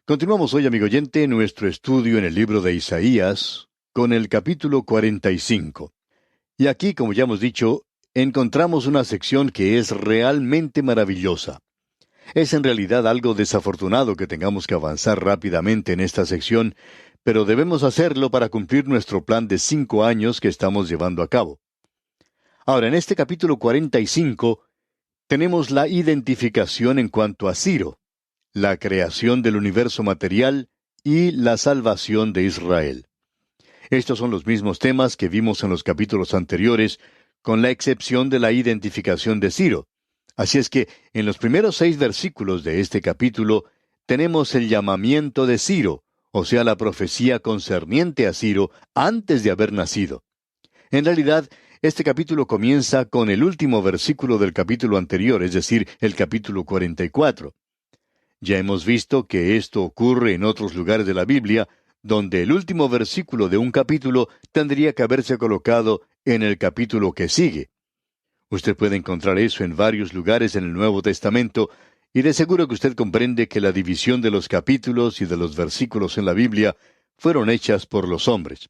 Continuamos hoy, amigo oyente, nuestro estudio en el libro de Isaías, con el capítulo 45. Y aquí, como ya hemos dicho, encontramos una sección que es realmente maravillosa. Es en realidad algo desafortunado que tengamos que avanzar rápidamente en esta sección, pero debemos hacerlo para cumplir nuestro plan de 5 años que estamos llevando a cabo. Ahora, en este capítulo 45, tenemos la identificación en cuanto a Ciro, la creación del universo material y la salvación de Israel. Estos son los mismos temas que vimos en los capítulos anteriores, con la excepción de la identificación de Ciro. Así es que en los primeros 6 versículos de este capítulo tenemos el llamamiento de Ciro, o sea, la profecía concerniente a Ciro antes de haber nacido. En realidad, este capítulo comienza con el último versículo del capítulo anterior, es decir, el capítulo 44. Ya hemos visto que esto ocurre en otros lugares de la Biblia, donde el último versículo de un capítulo tendría que haberse colocado en el capítulo que sigue. Usted puede encontrar eso en varios lugares en el Nuevo Testamento, y de seguro que usted comprende que la división de los capítulos y de los versículos en la Biblia fueron hechas por los hombres.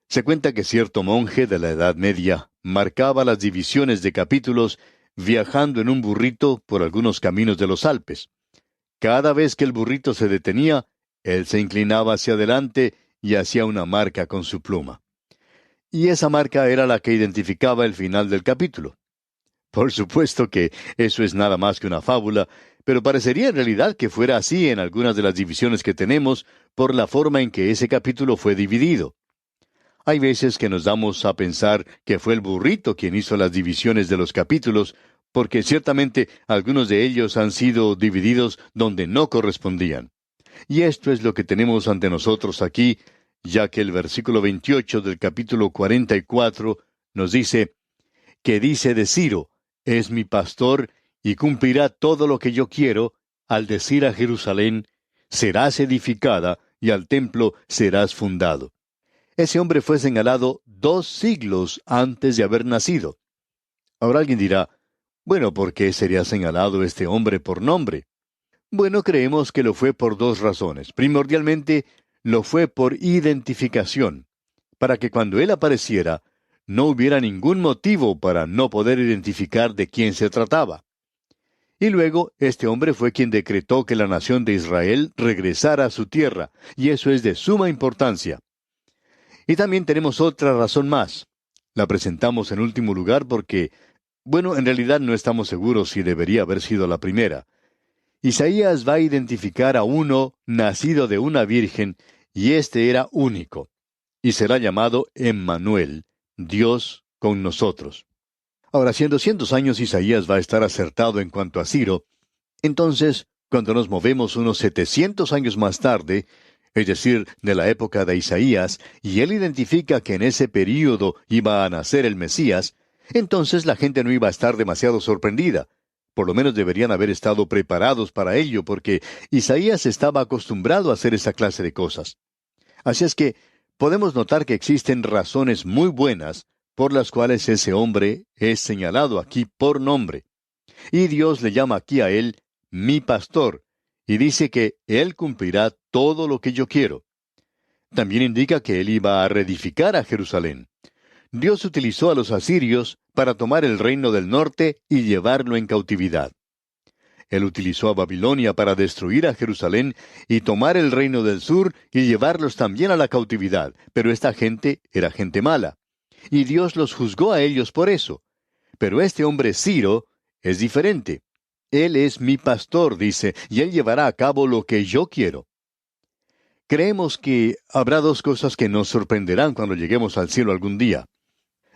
Se cuenta que cierto monje de la Edad Media marcaba las divisiones de capítulos viajando en un burrito por algunos caminos de los Alpes. Cada vez que el burrito se detenía, él se inclinaba hacia adelante y hacía una marca con su pluma. Y esa marca era la que identificaba el final del capítulo. Por supuesto que eso es nada más que una fábula, pero parecería en realidad que fuera así en algunas de las divisiones que tenemos por la forma en que ese capítulo fue dividido. Hay veces que nos damos a pensar que fue el burrito quien hizo las divisiones de los capítulos, porque ciertamente algunos de ellos han sido divididos donde no correspondían. Y esto es lo que tenemos ante nosotros aquí, ya que el versículo 28 del capítulo 44 nos dice, que dice de Ciro, es mi pastor, y cumplirá todo lo que yo quiero, al decir a Jerusalén, serás edificada, y al templo serás fundado. Ese hombre fue señalado 2 siglos antes de haber nacido. Ahora alguien dirá, bueno, ¿por qué sería señalado este hombre por nombre? Bueno, creemos que lo fue por 2 razones. Primordialmente, lo fue por identificación, para que cuando él apareciera, no hubiera ningún motivo para no poder identificar de quién se trataba. Y luego, este hombre fue quien decretó que la nación de Israel regresara a su tierra, y eso es de suma importancia. Y también tenemos otra razón más. La presentamos en último lugar porque, bueno, en realidad no estamos seguros si debería haber sido la primera. Isaías va a identificar a uno nacido de una virgen, y este era único, y será llamado Emmanuel, Dios con nosotros. Ahora, si en 200 años Isaías va a estar acertado en cuanto a Ciro, entonces, cuando nos movemos unos 700 años más tarde, es decir, de la época de Isaías, y él identifica que en ese período iba a nacer el Mesías, entonces la gente no iba a estar demasiado sorprendida. Por lo menos deberían haber estado preparados para ello, porque Isaías estaba acostumbrado a hacer esa clase de cosas. Así es que podemos notar que existen razones muy buenas por las cuales ese hombre es señalado aquí por nombre. Y Dios le llama aquí a él mi pastor, y dice que él cumplirá todo lo que yo quiero. También indica que él iba a reedificar a Jerusalén. Dios utilizó a los asirios para tomar el reino del norte y llevarlo en cautividad. Él utilizó a Babilonia para destruir a Jerusalén y tomar el reino del sur y llevarlos también a la cautividad, pero esta gente era gente mala. Y Dios los juzgó a ellos por eso. Pero este hombre Ciro es diferente. Él es mi pastor, dice, y él llevará a cabo lo que yo quiero. Creemos que habrá 2 cosas que nos sorprenderán cuando lleguemos al cielo algún día.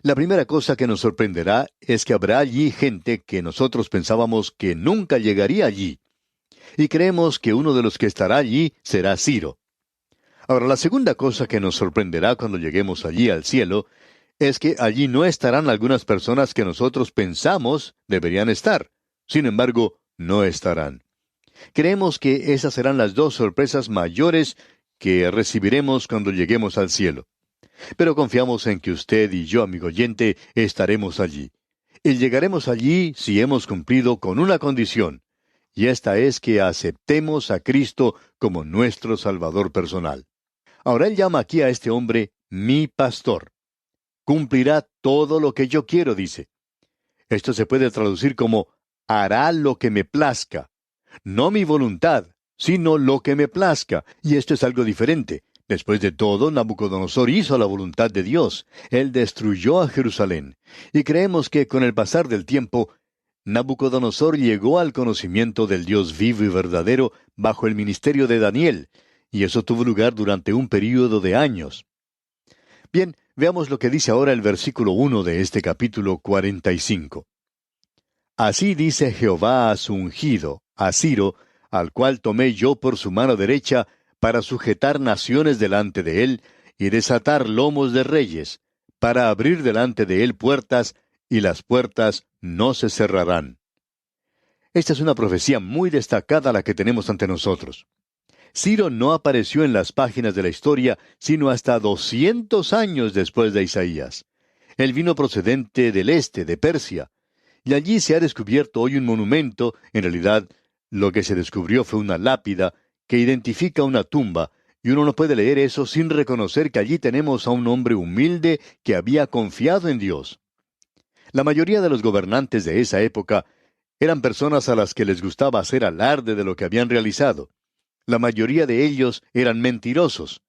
La primera cosa que nos sorprenderá es que habrá allí gente que nosotros pensábamos que nunca llegaría allí. Y creemos que uno de los que estará allí será Ciro. Ahora, la segunda cosa que nos sorprenderá cuando lleguemos allí al cielo es que allí no estarán algunas personas que nosotros pensamos deberían estar. Sin embargo, no estarán. Creemos que esas serán las 2 sorpresas mayores que recibiremos cuando lleguemos al cielo. Pero confiamos en que usted y yo, amigo oyente, estaremos allí. Y llegaremos allí si hemos cumplido con una condición, y esta es que aceptemos a Cristo como nuestro Salvador personal. Ahora él llama aquí a este hombre mi pastor. Cumplirá todo lo que yo quiero, dice. Esto se puede traducir como hará lo que me plazca. No mi voluntad, sino lo que me plazca. Y esto es algo diferente. Después de todo, Nabucodonosor hizo la voluntad de Dios. Él destruyó a Jerusalén. Y creemos que con el pasar del tiempo, Nabucodonosor llegó al conocimiento del Dios vivo y verdadero bajo el ministerio de Daniel, y eso tuvo lugar durante un período de años. Bien, veamos lo que dice ahora el versículo 1 de este capítulo 45. Así dice Jehová a su ungido, a Ciro, al cual tomé yo por su mano derecha, para sujetar naciones delante de él, y desatar lomos de reyes, para abrir delante de él puertas, y las puertas no se cerrarán. Esta es una profecía muy destacada la que tenemos ante nosotros. Ciro no apareció en las páginas de la historia sino hasta 200 años después de Isaías. Él vino procedente del este, de Persia, y allí se ha descubierto hoy un monumento. En realidad, lo que se descubrió fue una lápida que identifica una tumba, y uno no puede leer eso sin reconocer que allí tenemos a un hombre humilde que había confiado en Dios. La mayoría de los gobernantes de esa época eran personas a las que les gustaba hacer alarde de lo que habían realizado. La mayoría de ellos eran mentirosos.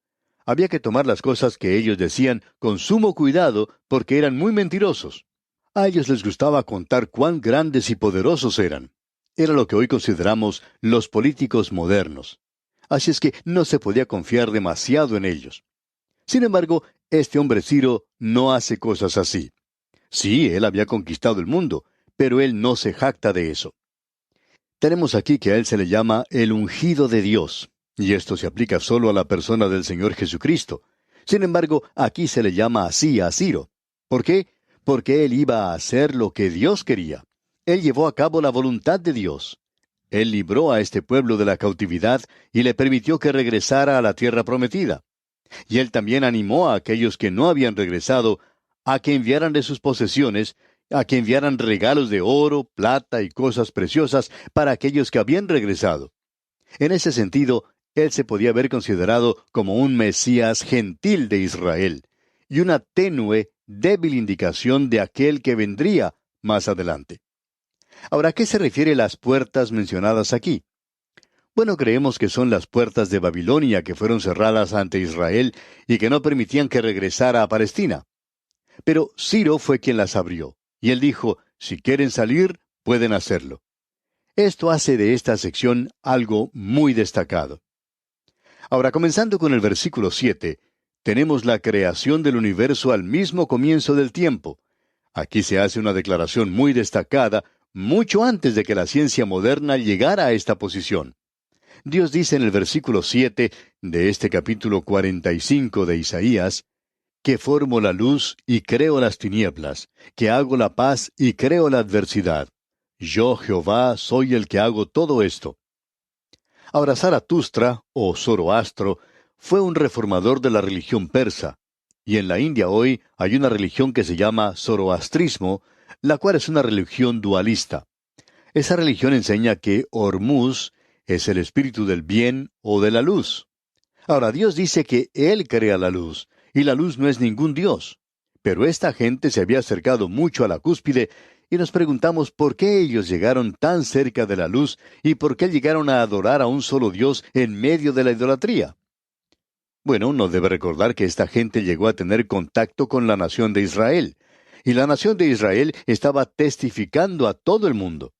Había que tomar las cosas que ellos decían con sumo cuidado porque eran muy mentirosos. A ellos les gustaba contar cuán grandes y poderosos eran. Era lo que hoy consideramos los políticos modernos. Así es que no se podía confiar demasiado en ellos. Sin embargo, este hombre Ciro no hace cosas así. Sí, él había conquistado el mundo, pero él no se jacta de eso. Tenemos aquí que a él se le llama el ungido de Dios, y esto se aplica solo a la persona del Señor Jesucristo. Sin embargo, aquí se le llama así a Ciro. ¿Por qué? Porque él iba a hacer lo que Dios quería. Él llevó a cabo la voluntad de Dios. Él libró a este pueblo de la cautividad y le permitió que regresara a la tierra prometida. Y él también animó a aquellos que no habían regresado a que enviaran de sus posesiones, a que enviaran regalos de oro, plata y cosas preciosas para aquellos que habían regresado. En ese sentido, él se podía haber considerado como un Mesías gentil de Israel, y una tenue, débil indicación de aquel que vendría más adelante. Ahora, ¿a qué se refiere las puertas mencionadas aquí? Bueno, creemos que son las puertas de Babilonia que fueron cerradas ante Israel y que no permitían que regresara a Palestina. Pero Ciro fue quien las abrió, y él dijo, si quieren salir, pueden hacerlo. Esto hace de esta sección algo muy destacado. Ahora, comenzando con el versículo 7, tenemos la creación del universo al mismo comienzo del tiempo. Aquí se hace una declaración muy destacada, mucho antes de que la ciencia moderna llegara a esta posición. Dios dice en el versículo 7 de este capítulo 45 de Isaías, que formo la luz y creo las tinieblas, que hago la paz y creo la adversidad. Yo, Jehová, soy el que hago todo esto. Ahora, Zaratustra, o Zoroastro, fue un reformador de la religión persa, y en la India hoy hay una religión que se llama zoroastrismo, la cual es una religión dualista. Esa religión enseña que Hormuz es el espíritu del bien o de la luz. Ahora, Dios dice que Él crea la luz, y la luz no es ningún Dios. Pero esta gente se había acercado mucho a la cúspide, y nos preguntamos por qué ellos llegaron tan cerca de la luz y por qué llegaron a adorar a un solo Dios en medio de la idolatría. Bueno, uno debe recordar que esta gente llegó a tener contacto con la nación de Israel, y la nación de Israel estaba testificando a todo el mundo.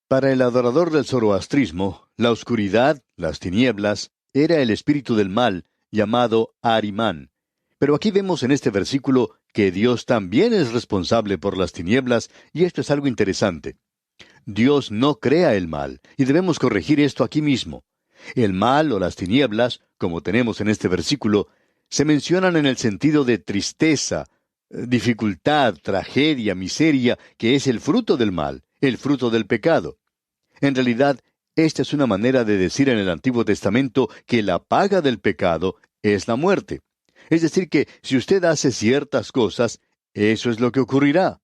Para el adorador del zoroastrismo, la oscuridad, las tinieblas, era el espíritu del mal, llamado Arimán. Pero aquí vemos en este versículo que Dios también es responsable por las tinieblas, y esto es algo interesante. Dios no crea el mal, y debemos corregir esto aquí mismo. El mal o las tinieblas, como tenemos en este versículo, se mencionan en el sentido de tristeza, dificultad, tragedia, miseria, que es el fruto del mal, el fruto del pecado. En realidad, esta es una manera de decir en el Antiguo Testamento que la paga del pecado es la muerte. Es decir, que si usted hace ciertas cosas, eso es lo que ocurrirá.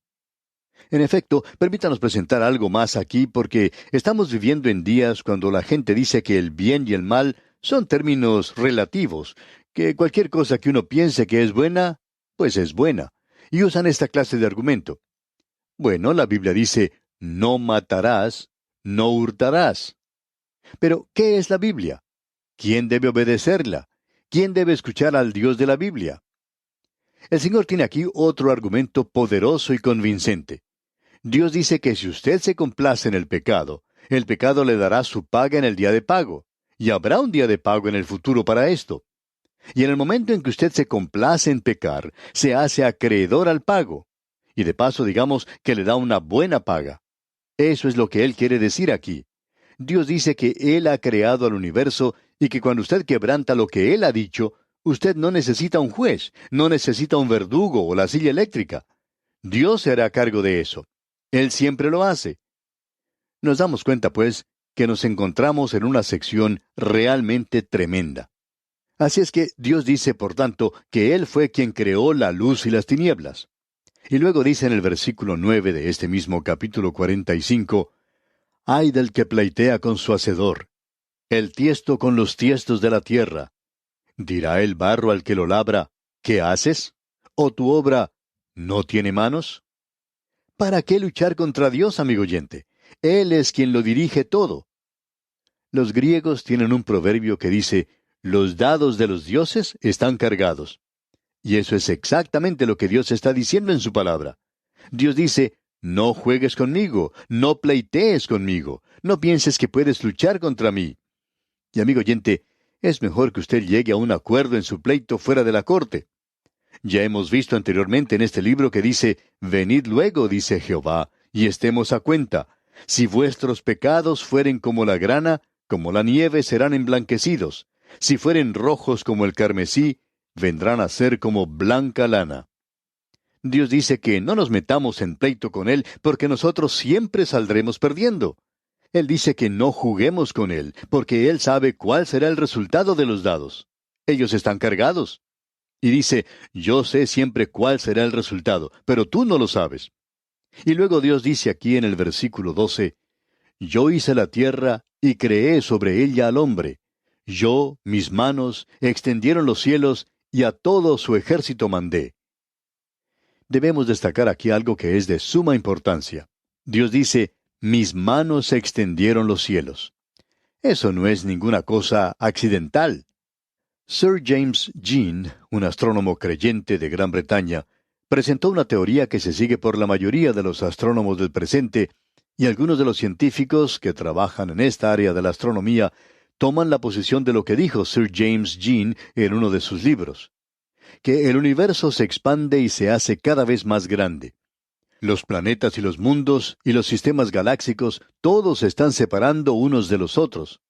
En efecto, permítanos presentar algo más aquí porque estamos viviendo en días cuando la gente dice que el bien y el mal son términos relativos, que cualquier cosa que uno piense que es buena, pues es buena, y usan esta clase de argumento. Bueno, la Biblia dice, no matarás, no hurtarás. Pero, ¿qué es la Biblia? ¿Quién debe obedecerla? ¿Quién debe escuchar al Dios de la Biblia? El Señor tiene aquí otro argumento poderoso y convincente. Dios dice que si usted se complace en el pecado le dará su paga en el día de pago, y habrá un día de pago en el futuro para esto. Y en el momento en que usted se complace en pecar, se hace acreedor al pago. Y de paso digamos que le da una buena paga. Eso es lo que Él quiere decir aquí. Dios dice que Él ha creado al universo y que cuando usted quebranta lo que Él ha dicho, usted no necesita un juez, no necesita un verdugo o la silla eléctrica. Dios se hará cargo de eso. Él siempre lo hace. Nos damos cuenta, pues, que nos encontramos en una sección realmente tremenda. Así es que Dios dice, por tanto, que Él fue quien creó la luz y las tinieblas. Y luego dice en el versículo 9 de este mismo capítulo 45, «Ay del que pleitea con su hacedor, el tiesto con los tiestos de la tierra. Dirá el barro al que lo labra, ¿qué haces? ¿O tu obra no tiene manos?» ¿Para qué luchar contra Dios, amigo oyente? Él es quien lo dirige todo. Los griegos tienen un proverbio que dice, los dados de los dioses están cargados. Y eso es exactamente lo que Dios está diciendo en su palabra. Dios dice, no juegues conmigo, no pleitees conmigo, no pienses que puedes luchar contra mí. Y amigo oyente, es mejor que usted llegue a un acuerdo en su pleito fuera de la corte. Ya hemos visto anteriormente en este libro que dice, venid luego, dice Jehová, y estemos a cuenta. Si vuestros pecados fueren como la grana, como la nieve serán emblanquecidos. Si fueren rojos como el carmesí, vendrán a ser como blanca lana. Dios dice que no nos metamos en pleito con Él, porque nosotros siempre saldremos perdiendo. Él dice que no juguemos con Él, porque Él sabe cuál será el resultado de los dados. Ellos están cargados. Y dice, yo sé siempre cuál será el resultado, pero tú no lo sabes. Y luego Dios dice aquí en el versículo 12, yo hice la tierra y creé sobre ella al hombre. Yo, mis manos, extendieron los cielos y a todo su ejército mandé. Debemos destacar aquí algo que es de suma importancia. Dios dice, mis manos extendieron los cielos. Eso no es ninguna cosa accidental. Sir James Jean, un astrónomo creyente de Gran Bretaña, presentó una teoría que se sigue por la mayoría de los astrónomos del presente, y algunos de los científicos que trabajan en esta área de la astronomía toman la posición de lo que dijo Sir James Jean en uno de sus libros, que el universo se expande y se hace cada vez más grande. Los planetas y los mundos y los sistemas galácticos todos se están separando unos de los otros.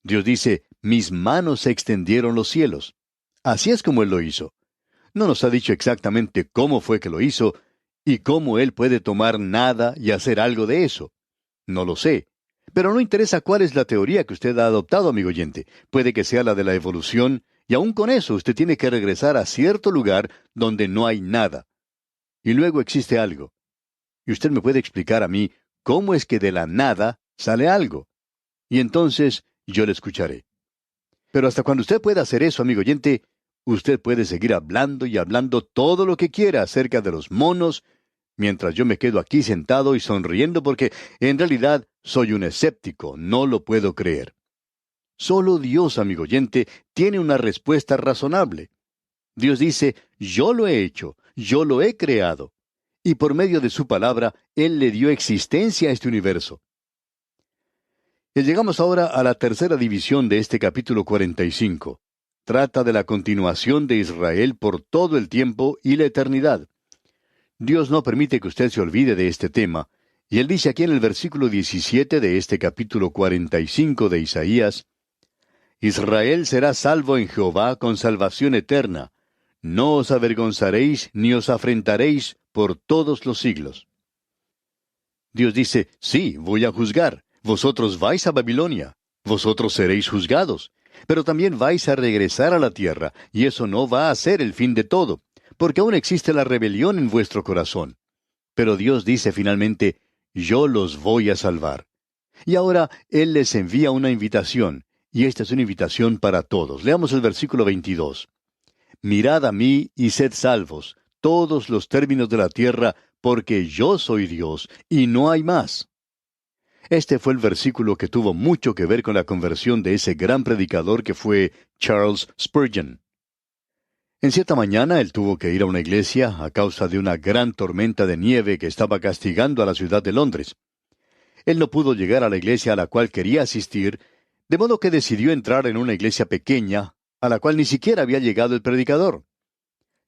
Dios dice, mis manos extendieron los cielos. Así es como Él lo hizo. No nos ha dicho exactamente cómo fue que lo hizo y cómo Él puede tomar nada y hacer algo de eso. No lo sé. Pero no interesa cuál es la teoría que usted ha adoptado, amigo oyente. Puede que sea la de la evolución, y aún con eso usted tiene que regresar a cierto lugar donde no hay nada. Y luego existe algo. Y usted me puede explicar a mí cómo es que de la nada sale algo. Y entonces yo le escucharé. Pero hasta cuando usted pueda hacer eso, amigo oyente, usted puede seguir hablando y hablando todo lo que quiera acerca de los monos, mientras yo me quedo aquí sentado y sonriendo porque, en realidad, soy un escéptico, no lo puedo creer. Solo Dios, amigo oyente, tiene una respuesta razonable. Dios dice, yo lo he hecho, yo lo he creado. Y por medio de su palabra, Él le dio existencia a este universo. Y llegamos ahora a la tercera división de este capítulo 45. Trata de la continuación de Israel por todo el tiempo y la eternidad. Dios no permite que usted se olvide de este tema, y Él dice aquí en el versículo 17 de este capítulo 45 de Isaías, Israel será salvo en Jehová con salvación eterna. No os avergonzaréis ni os afrentaréis por todos los siglos. Dios dice, sí, voy a juzgar. Vosotros vais a Babilonia, vosotros seréis juzgados, pero también vais a regresar a la tierra, y eso no va a ser el fin de todo, porque aún existe la rebelión en vuestro corazón. pero Dios dice finalmente, yo los voy a salvar. Y ahora Él les envía una invitación, y esta es una invitación para todos. Leamos el versículo 22. Mirad a mí y sed salvos, todos los términos de la tierra, porque yo soy Dios, y no hay más. Este fue el versículo que tuvo mucho que ver con la conversión de ese gran predicador que fue Charles Spurgeon. En cierta mañana él tuvo que ir a una iglesia a causa de una gran tormenta de nieve que estaba castigando a la ciudad de Londres. Él no pudo llegar a la iglesia a la cual quería asistir, de modo que decidió entrar en una iglesia pequeña, a la cual ni siquiera había llegado el predicador.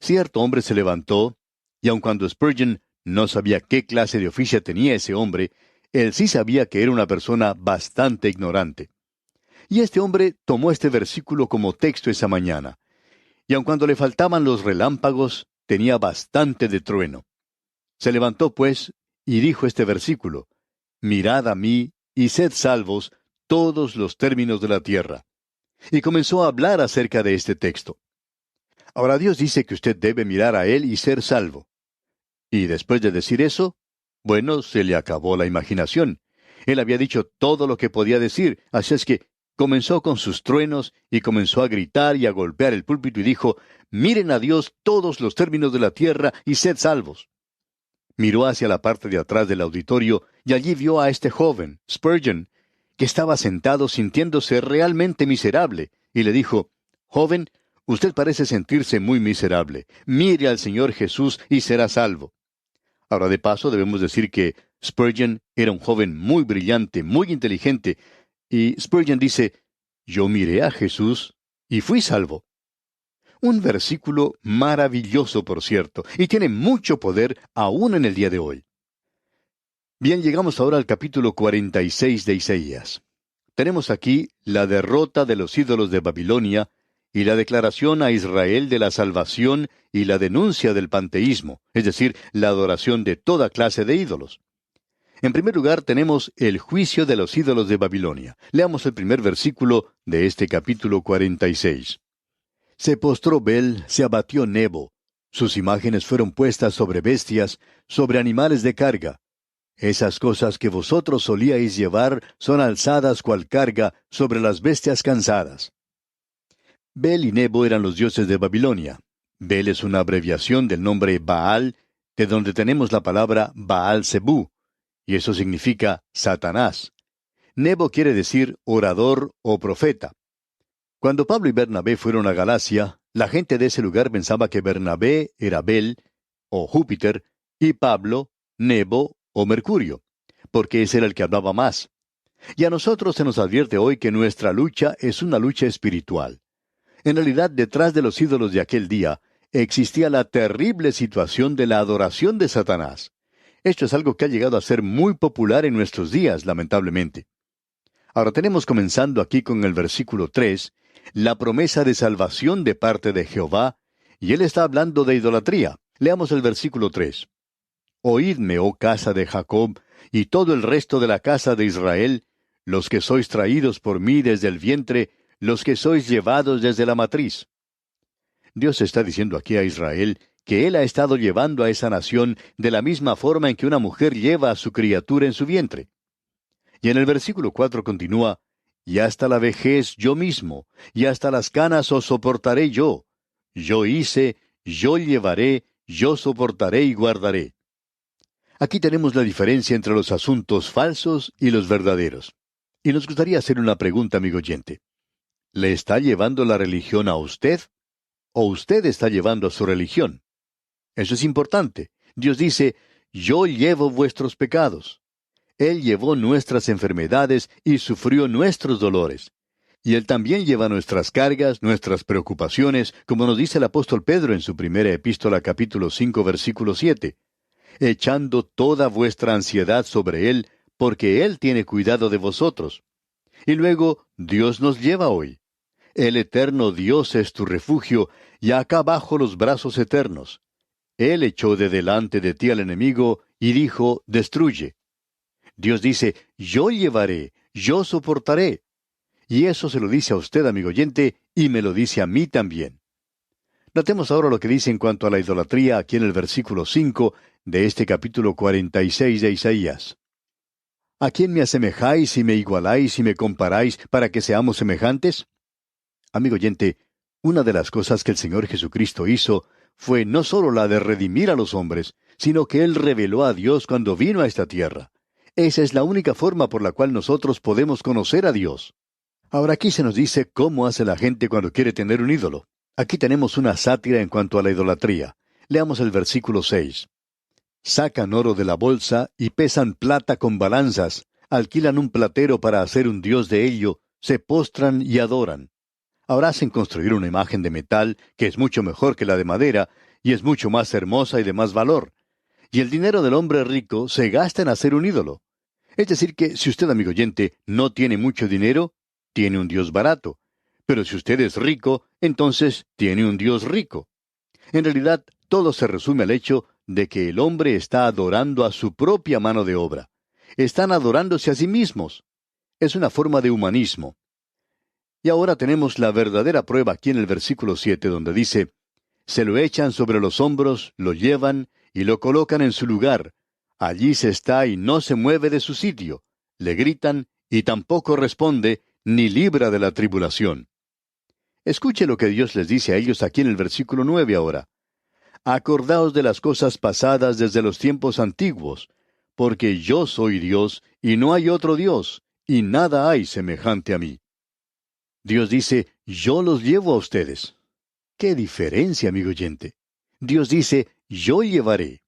Cierto hombre se levantó, y aun cuando Spurgeon no sabía qué clase de oficio tenía ese hombre, él sí sabía que era una persona bastante ignorante. Y este hombre tomó este versículo como texto esa mañana. Y aun cuando le faltaban los relámpagos, tenía bastante de trueno. Se levantó, pues, y dijo este versículo, mirad a mí y sed salvos todos los términos de la tierra. Y comenzó a hablar acerca de este texto. Ahora Dios dice que usted debe mirar a Él y ser salvo. Y después de decir eso, bueno, se le acabó la imaginación. Él había dicho todo lo que podía decir, así es que comenzó con sus truenos y comenzó a gritar y a golpear el púlpito y dijo, miren a Dios todos los términos de la tierra y sed salvos. Miró hacia la parte de atrás del auditorio y allí vio a este joven, Spurgeon, que estaba sentado sintiéndose realmente miserable, y le dijo, joven, usted parece sentirse muy miserable. Mire al Señor Jesús y será salvo. Ahora, de paso, debemos decir que Spurgeon era un joven muy brillante, muy inteligente, y Spurgeon dice, yo miré a Jesús y fui salvo. Un versículo maravilloso, por cierto, y tiene mucho poder aún en el día de hoy. Bien, llegamos ahora al capítulo 46 de Isaías. Tenemos aquí la derrota de los ídolos de Babilonia y la declaración a Israel de la salvación y la denuncia del panteísmo, es decir, la adoración de toda clase de ídolos. En primer lugar, tenemos el juicio de los ídolos de Babilonia. Leamos el primer versículo de este capítulo 46. Se postró Bel, se abatió Nebo. Sus imágenes fueron puestas sobre bestias, sobre animales de carga. Esas cosas que vosotros solíais llevar son alzadas cual carga sobre las bestias cansadas. Bel y Nebo eran los dioses de Babilonia. Bel es una abreviación del nombre Baal, de donde tenemos la palabra Baal Zebú, y eso significa Satanás. Nebo quiere decir orador o profeta. Cuando Pablo y Bernabé fueron a Galacia, la gente de ese lugar pensaba que Bernabé era Bel, o Júpiter, y Pablo, Nebo o Mercurio, porque ese era el que hablaba más. Y a nosotros se nos advierte hoy que nuestra lucha es una lucha espiritual. En realidad, detrás de los ídolos de aquel día, existía la terrible situación de la adoración de Satanás. Esto es algo que ha llegado a ser muy popular en nuestros días, lamentablemente. Ahora tenemos comenzando aquí con el versículo 3, la promesa de salvación de parte de Jehová, y él está hablando de idolatría. Leamos el versículo 3. Oídme, oh casa de Jacob, y todo el resto de la casa de Israel, los que sois traídos por mí desde el vientre, los que sois llevados desde la matriz. Dios está diciendo aquí a Israel que Él ha estado llevando a esa nación de la misma forma en que una mujer lleva a su criatura en su vientre. Y en el versículo 4 continúa, y hasta la vejez yo mismo, y hasta las canas os soportaré yo. Yo hice, yo llevaré, yo soportaré y guardaré. Aquí tenemos la diferencia entre los asuntos falsos y los verdaderos. Y nos gustaría hacer una pregunta, amigo oyente. ¿Le está llevando la religión a usted? ¿O usted está llevando a su religión? Eso es importante. Dios dice, yo llevo vuestros pecados. Él llevó nuestras enfermedades y sufrió nuestros dolores. Y Él también lleva nuestras cargas, nuestras preocupaciones, como nos dice el apóstol Pedro en su primera epístola capítulo 5 versículo 7, echando toda vuestra ansiedad sobre Él, porque Él tiene cuidado de vosotros. Y luego, Dios nos lleva hoy. El eterno Dios es tu refugio, y acá abajo los brazos eternos. Él echó de delante de ti al enemigo, y dijo, destruye. Dios dice, yo llevaré, yo soportaré. Y eso se lo dice a usted, amigo oyente, y me lo dice a mí también. Notemos ahora lo que dice en cuanto a la idolatría aquí en el versículo 5 de este capítulo 46 de Isaías. ¿A quién me asemejáis y me igualáis y me comparáis para que seamos semejantes? Amigo oyente, una de las cosas que el Señor Jesucristo hizo fue no solo la de redimir a los hombres, sino que Él reveló a Dios cuando vino a esta tierra. Esa es la única forma por la cual nosotros podemos conocer a Dios. Ahora aquí se nos dice cómo hace la gente cuando quiere tener un ídolo. Aquí tenemos una sátira en cuanto a la idolatría. Leamos el versículo 6. Sacan oro de la bolsa y pesan plata con balanzas, alquilan un platero para hacer un dios de ello, se postran y adoran. Ahora hacen construir una imagen de metal que es mucho mejor que la de madera y es mucho más hermosa y de más valor. Y el dinero del hombre rico se gasta en hacer un ídolo. Es decir que si usted, amigo oyente, no tiene mucho dinero, tiene un dios barato. Pero si usted es rico, entonces tiene un dios rico. En realidad, todo se resume al hecho de que el hombre está adorando a su propia mano de obra. Están adorándose a sí mismos. Es una forma de humanismo. Y ahora tenemos la verdadera prueba aquí en el versículo 7, donde dice, se lo echan sobre los hombros, lo llevan y lo colocan en su lugar. Allí se está y no se mueve de su sitio. Le gritan y tampoco responde, ni libra de la tribulación. Escuche lo que Dios les dice a ellos aquí en el versículo 9 ahora. Acordaos de las cosas pasadas desde los tiempos antiguos, porque yo soy Dios y no hay otro Dios, y nada hay semejante a mí. Dios dice, yo los llevo a ustedes. ¡Qué diferencia, amigo oyente! Dios dice, yo llevaré.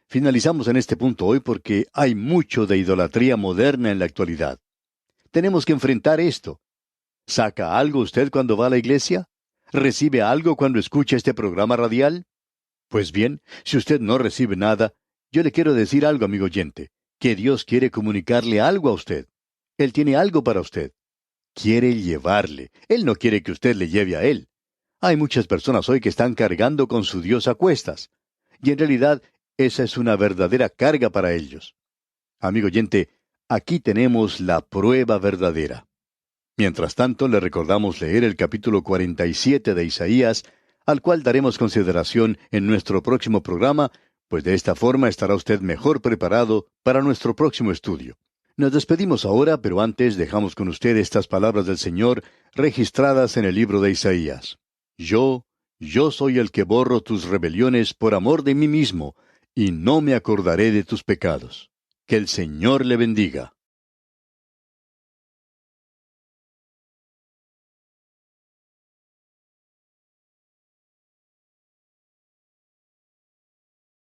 Finalizamos en este punto hoy porque hay mucho de idolatría moderna en la actualidad. Tenemos que enfrentar esto. ¿Saca algo usted cuando va a la iglesia? ¿Recibe algo cuando escucha este programa radial? Pues bien, si usted no recibe nada, yo le quiero decir algo, amigo oyente, que Dios quiere comunicarle algo a usted. Él tiene algo para usted. Quiere llevarle. Él no quiere que usted le lleve a Él. Hay muchas personas hoy que están cargando con su Dios a cuestas. Y en realidad, esa es una verdadera carga para ellos. Amigo oyente, aquí tenemos la prueba verdadera. Mientras tanto, le recordamos leer el capítulo 47 de Isaías, al cual daremos consideración en nuestro próximo programa, pues de esta forma estará usted mejor preparado para nuestro próximo estudio. Nos despedimos ahora, pero antes dejamos con usted estas palabras del Señor registradas en el libro de Isaías. Yo soy el que borro tus rebeliones por amor de mí mismo, y no me acordaré de tus pecados. Que el Señor le bendiga.